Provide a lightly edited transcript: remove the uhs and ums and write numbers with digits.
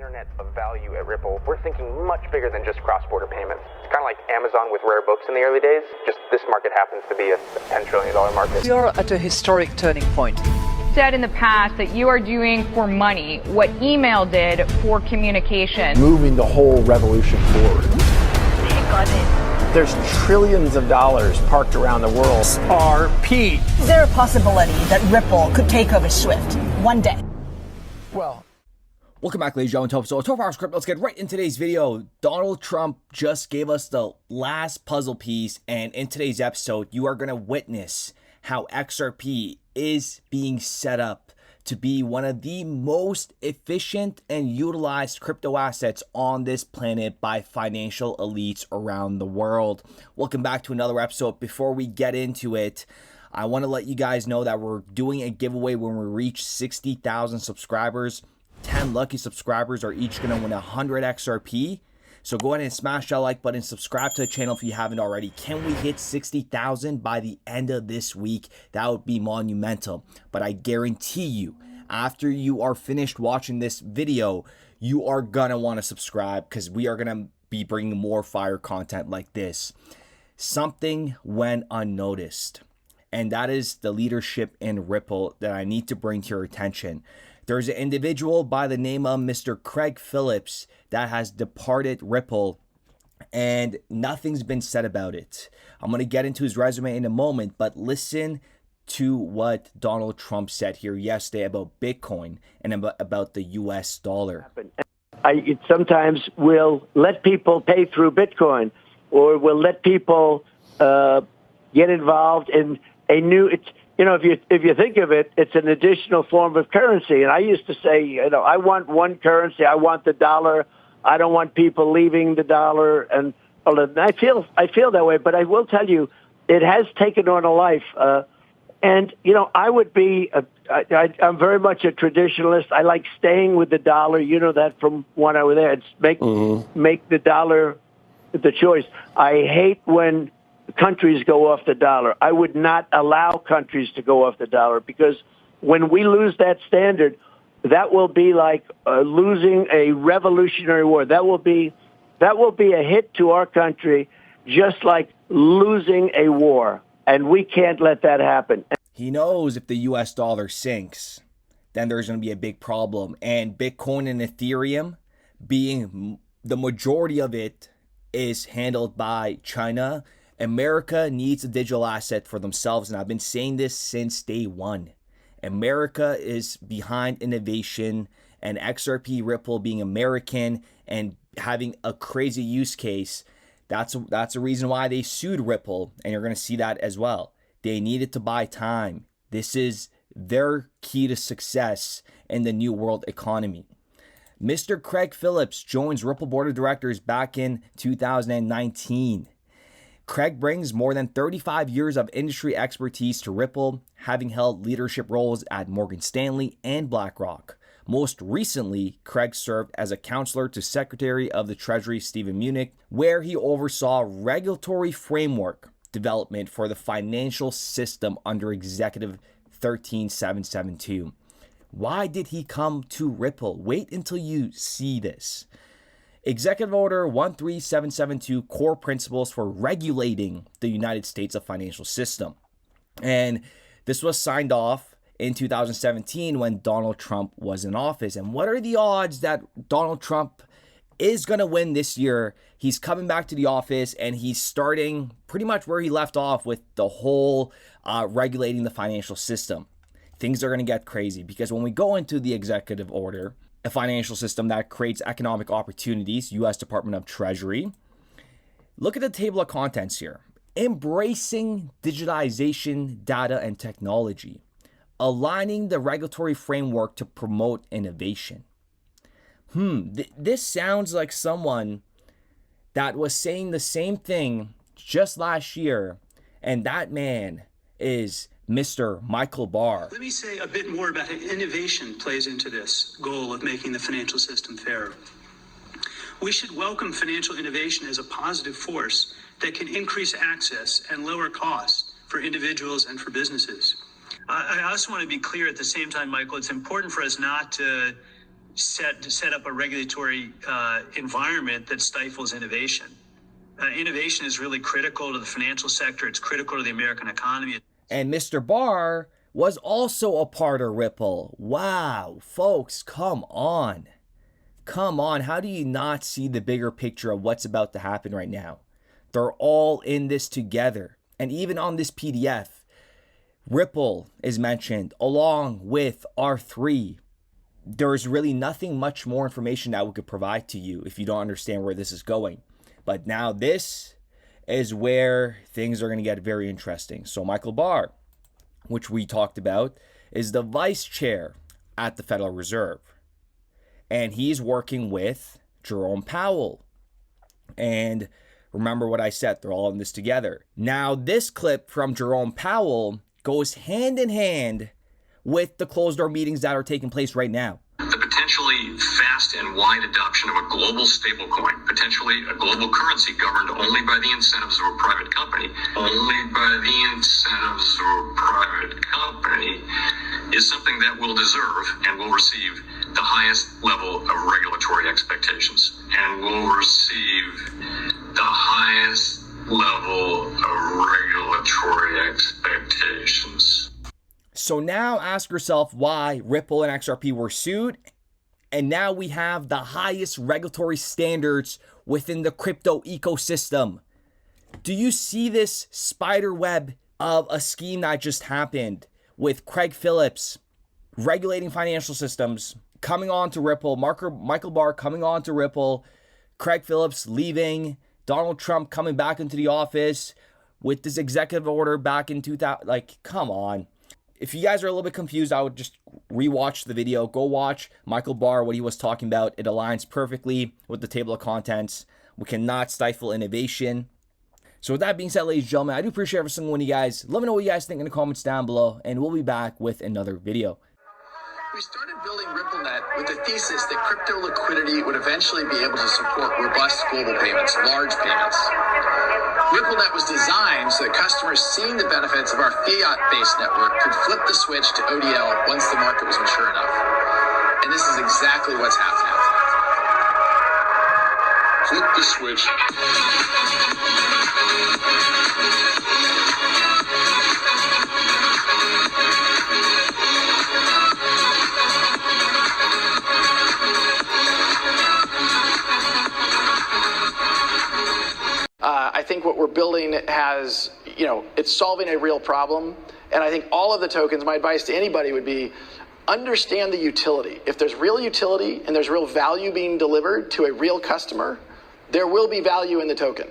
internet of value at Ripple, we're thinking much bigger than just cross-border payments. It's kind of like Amazon with rare books in the early days, just this market happens to be a $10 trillion market. We are at a historic turning point. Said in the past that you are doing for money what email did for communication. Moving the whole revolution forward. Take on it. There's trillions of dollars parked around the world. XRP. Is there a possibility that Ripple could take over SWIFT one day? Well, welcome back, ladies and gentlemen, to 12 Hours Crypto. Let's get right into today's video. Donald Trump just gave us the last puzzle piece, and in today's episode, you are going to witness how XRP is being set up to be one of the most efficient and utilized crypto assets on this planet by financial elites around the world. Welcome back to another episode. Before we get into it, I want to let you guys know that we're doing a giveaway when we reach 60,000 subscribers. 10 lucky subscribers are each going to win 100 XRP. So go ahead and smash that like button, subscribe to the channel if you haven't already. Can we hit 60,000 by the end of this week? That would be monumental. But I guarantee you, after you are finished watching this video, you are going to want to subscribe because we are going to be bringing more fire content like this. Something went unnoticed, and that is the leadership in Ripple that I need to bring to your attention. There's an individual by the name of Mr. Craig Phillips that has departed Ripple, and nothing's been said about it. I'm going to get into his resume in a moment, but listen to what Donald Trump said here yesterday about Bitcoin and about the US dollar. I sometimes will let people pay through Bitcoin, or will let people get involved in a new, if you think of it, it's an additional form of currency. And I used to say, I want one currency. I want the dollar. I don't want people leaving the dollar. And I feel that way. But I will tell you, it has taken on a life. I would be, I'm very much a traditionalist. I like staying with the dollar. You know that from when I was there. It's make the dollar the choice. I hate when countries go off the dollar. I would not allow countries to go off the dollar, because when we lose that standard, that will be like losing a revolutionary war. That will be a hit to our country, just like losing a war. And we can't let that happen. He knows if the US dollar sinks, then there's going to be a big problem. And Bitcoin and Ethereum, being the majority of it is handled by China, America needs a digital asset for themselves. And I've been saying this since day one. America is behind innovation, and XRP Ripple being American and having a crazy use case. That's a reason why they sued Ripple, and you're going to see that as well. They needed to buy time. This is their key to success in the new world economy. Mr. Craig Phillips joins Ripple board of directors back in 2019. Craig brings more than 35 years of industry expertise to Ripple, having held leadership roles at Morgan Stanley and BlackRock. Most recently, Craig served as a counselor to Secretary of the Treasury Steven Mnuchin, where he oversaw regulatory framework development for the financial system under Executive 13772. Why did he come to Ripple? Wait until you see this. Executive Order 13772, core principles for regulating the United States financial system. And this was signed off in 2017 when Donald Trump was in office. And what are the odds that Donald Trump is going to win this year? He's coming back to the office and he's starting pretty much where he left off with the whole regulating the financial system. Things are going to get crazy, because when we go into the executive order, a financial system that creates economic opportunities, U.S. Department of Treasury, look at the table of contents here. Embracing digitization, data, and technology. Aligning the regulatory framework to promote innovation. This sounds like someone that was saying the same thing just last year, and that man is Mr. Michael Barr. Let me say a bit more about how innovation plays into this goal of making the financial system fairer. We should welcome financial innovation as a positive force that can increase access and lower costs for individuals and for businesses. I also want to be clear at the same time, Michael, it's important for us not to set up a regulatory environment that stifles innovation. Innovation is really critical to the financial sector. It's critical to the American economy. And Mr. Barr was also a part of Ripple. Wow, folks, come on. Come on. How do you not see the bigger picture of what's about to happen right now? They're all in this together. And even on this PDF, Ripple is mentioned along with R3. There's really nothing much more information that we could provide to you if you don't understand where this is going. But now this is where things are going to get very interesting. So Michael Barr, which we talked about, is the vice chair at the Federal Reserve. And he's working with Jerome Powell. And remember what I said, they're all in this together. Now, this clip from Jerome Powell goes hand in hand with the closed door meetings that are taking place right now. The potentially fast and wide adoption of a global stablecoin, potentially a global currency governed only by the incentives of a private company, is something that will deserve and will receive the highest level of regulatory expectations, and will receive the highest level of regulatory expectations. So now ask yourself why Ripple and XRP were sued. And now we have the highest regulatory standards within the crypto ecosystem. Do you see this spider web of a scheme that just happened with Craig Phillips regulating financial systems, coming on to Ripple, Michael Barr coming on to Ripple, Craig Phillips leaving, Donald Trump coming back into the office with this executive order back in 2000? Like, come on. If you guys are a little bit confused, I would just rewatch the video. Go watch Michael Barr, what he was talking about. It aligns perfectly with the table of contents. We cannot stifle innovation. So with that being said, ladies and gentlemen, I do appreciate every single one of you guys. Let me know what you guys think in the comments down below, and we'll be back with another video. We started building RippleNet with the thesis that crypto liquidity would eventually be able to support robust global payments, large payments. RippleNet was designed so that customers seeing the benefits of our fiat-based network could flip the switch to ODL once the market was mature enough. And this is exactly what's happening. Flip the switch. I think what we're building has, it's solving a real problem. And I think all of the tokens, my advice to anybody would be, understand the utility. If there's real utility and there's real value being delivered to a real customer, there will be value in the token.